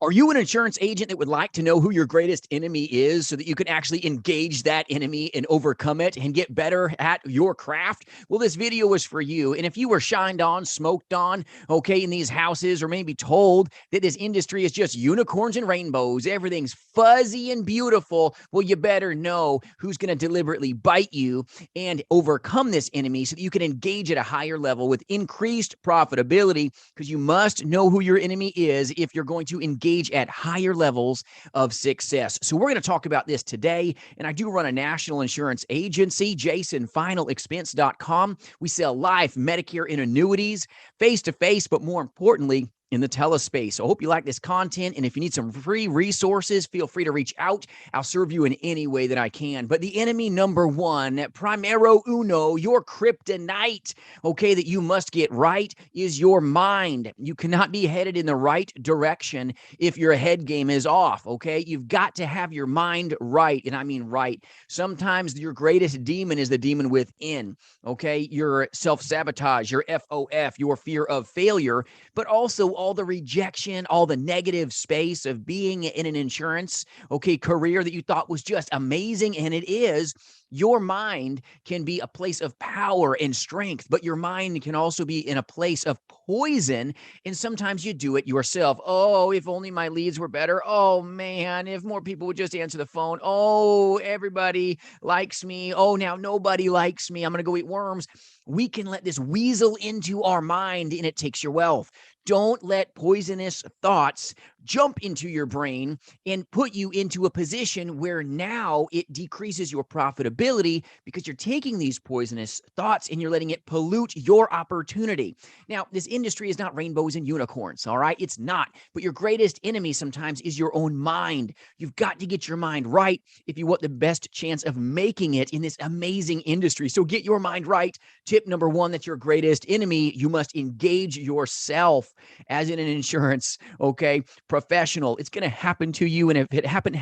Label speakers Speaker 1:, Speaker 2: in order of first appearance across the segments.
Speaker 1: Are you an insurance agent that would like to know who your greatest enemy is so that you can actually engage that enemy and overcome it and get better at your craft? Well, this video is for you. And if you were shined on, smoked on, okay, in these houses, or maybe told that this industry is just unicorns and rainbows, everything's fuzzy and beautiful, well, you better know who's going to deliberately bite you and overcome this enemy so that you can engage at a higher level with increased profitability, because you must know who your enemy is if you're going to engage at higher levels of success. So we're going to talk about this today. And I do run a national insurance agency, jasonfinalexpense.com. We sell life, Medicare, and annuities face-to-face, but more importantly, in the telespace. So I hope you like this content. And if you need some free resources, feel free to reach out. I'll serve you in any way that I can. But the enemy number one, primero uno, your kryptonite, okay, that you must get right is your mind. You cannot be headed in the right direction if your head game is off, okay? You've got to have your mind right, and I mean right. Sometimes your greatest demon is the demon within, okay? Your self-sabotage, your FOF, your fear of failure, but also all the rejection, all the negative space of being in an insurance, okay, career that you thought was just amazing, and it is. Your mind can be a place of power and strength, but your mind can also be in a place of poison, and sometimes you do it yourself. Oh, if only my leads were better. Oh, man, if more people would just answer the phone. Oh, everybody likes me. Oh, now nobody likes me. I'm going to go eat worms. We can let this weasel into our mind, and it takes your wealth. Don't let poisonous thoughts jump into your brain and put you into a position where now it decreases your profitability because you're taking these poisonous thoughts and you're letting it pollute your opportunity. Now, this industry is not rainbows and unicorns, all right? It's not. But your greatest enemy sometimes is your own mind. You've got to get your mind right if you want the best chance of making it in this amazing industry. So get your mind right. Tip number one, that's your greatest enemy. You must engage yourself as in an insurance, okay, professional. It's going to happen to you. And if it hasn't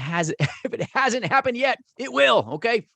Speaker 1: happened yet, it will, okay?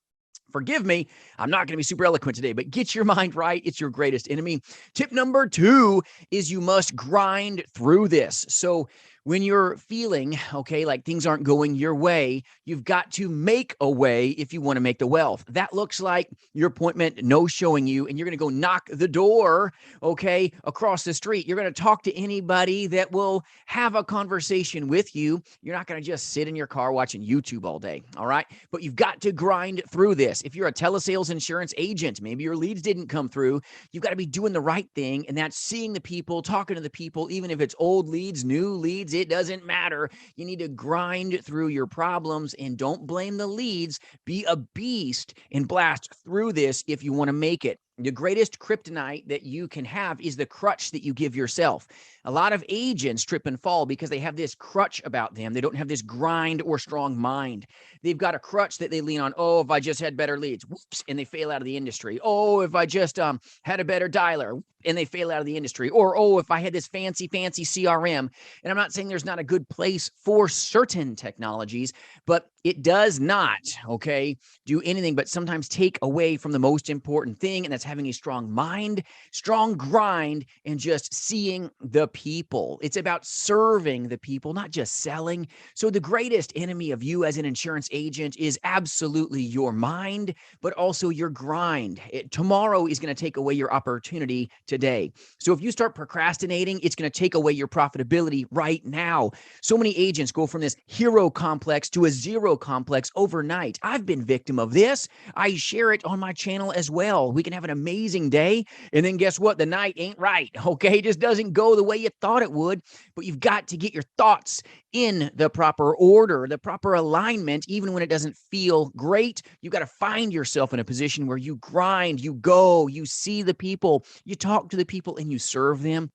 Speaker 1: Forgive me, I'm not going to be super eloquent today, but get your mind right. It's your greatest enemy. Tip number two is you must grind through this. So when you're feeling, okay, like things aren't going your way, you've got to make a way if you want to make the wealth. That looks like your appointment no-showing you, and you're going to go knock the door, okay, across the street. You're going to talk to anybody that will have a conversation with you. You're not going to just sit in your car watching YouTube all day, all right? But you've got to grind through this. If you're a telesales insurance agent, maybe your leads didn't come through, you've got to be doing the right thing, and that's seeing the people, talking to the people, even if it's old leads, new leads, it doesn't matter. You need to grind through your problems and don't blame the leads. Be a beast and blast through this if you want to make it. The greatest kryptonite that you can have is the crutch that you give yourself. A lot of agents trip and fall because they have this crutch about them. They don't have this grind or strong mind. They've got a crutch that they lean on. Oh, if I just had better leads, whoops, and they fail out of the industry. Oh, if I just had a better dialer, and they fail out of the industry. Or, oh, if I had this fancy CRM. And I'm not saying there's not a good place for certain technologies, but it does not, okay, do anything but sometimes take away from the most important thing, and that's having a strong mind, strong grind, and just seeing the people. It's about serving the people, not just selling. So the greatest enemy of you as an insurance agent is absolutely your mind, but also your grind. Tomorrow is going to take away your opportunity today. So if you start procrastinating, it's going to take away your profitability right now. So many agents go from this hero complex to a zero complex overnight. I've been victim of this. I share it on my channel as well. We can have an amazing day, and then guess what? The night ain't right, okay? It just doesn't go the way you thought it would, but you've got to get your thoughts in the proper order, the proper alignment, even when it doesn't feel great. You got to find yourself in a position where you grind, you go, you see the people, you talk to the people, and you serve them.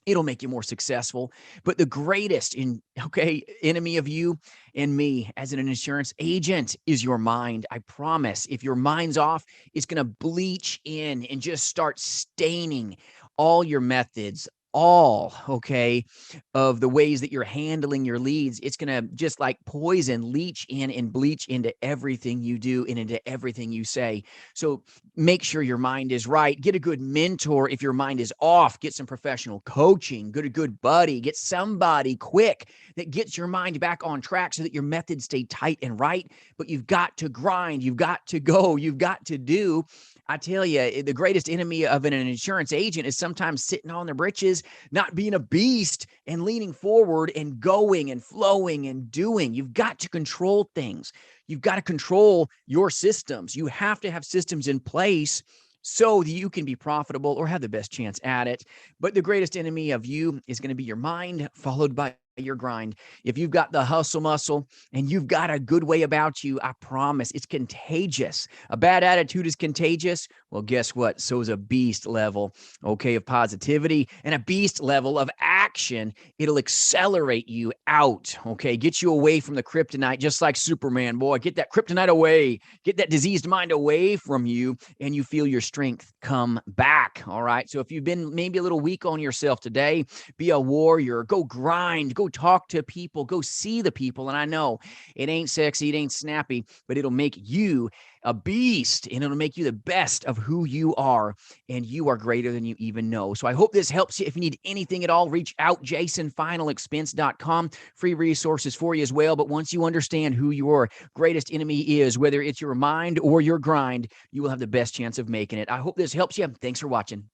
Speaker 1: It'll make you more successful. But the greatest enemy of you and me as an insurance agent is your mind. I promise. If your mind's off, it's going to bleach in and just start staining all your methods, all, okay, of the ways that you're handling your leads, it's going to just like poison, leach in and bleach into everything you do and into everything you say. So make sure your mind is right. Get a good mentor if your mind is off. Get some professional coaching. Get a good buddy. Get somebody quick that gets your mind back on track so that your methods stay tight and right. But you've got to grind. You've got to go. You've got to do. I tell you, the greatest enemy of an insurance agent is sometimes sitting on their britches, not being a beast and leaning forward and going and flowing and doing. You've got to control things. You've got to control your systems. You have to have systems in place so that you can be profitable or have the best chance at it. But the greatest enemy of you is going to be your mind, followed by your grind. If you've got the hustle muscle and you've got a good way about you, I promise it's contagious. A bad attitude is contagious. Well, guess what? So is a beast level, okay, of positivity and a beast level of action. It'll accelerate you out, okay, get you away from the kryptonite, just like Superman. Boy, get that kryptonite away, get that diseased mind away from you, and you feel your strength come back. All right. So if you've been maybe a little weak on yourself today, be a warrior, go grind, go talk to people, go see the people. And I know it ain't sexy, it ain't snappy, but it'll make you a beast and it'll make you the best of who you are. And you are greater than you even know. So I hope this helps you. If you need anything at all, reach out, jasonfinalexpense.com. Free resources for you as well. But once you understand who your greatest enemy is, whether it's your mind or your grind, you will have the best chance of making it. I hope this helps you. Thanks for watching.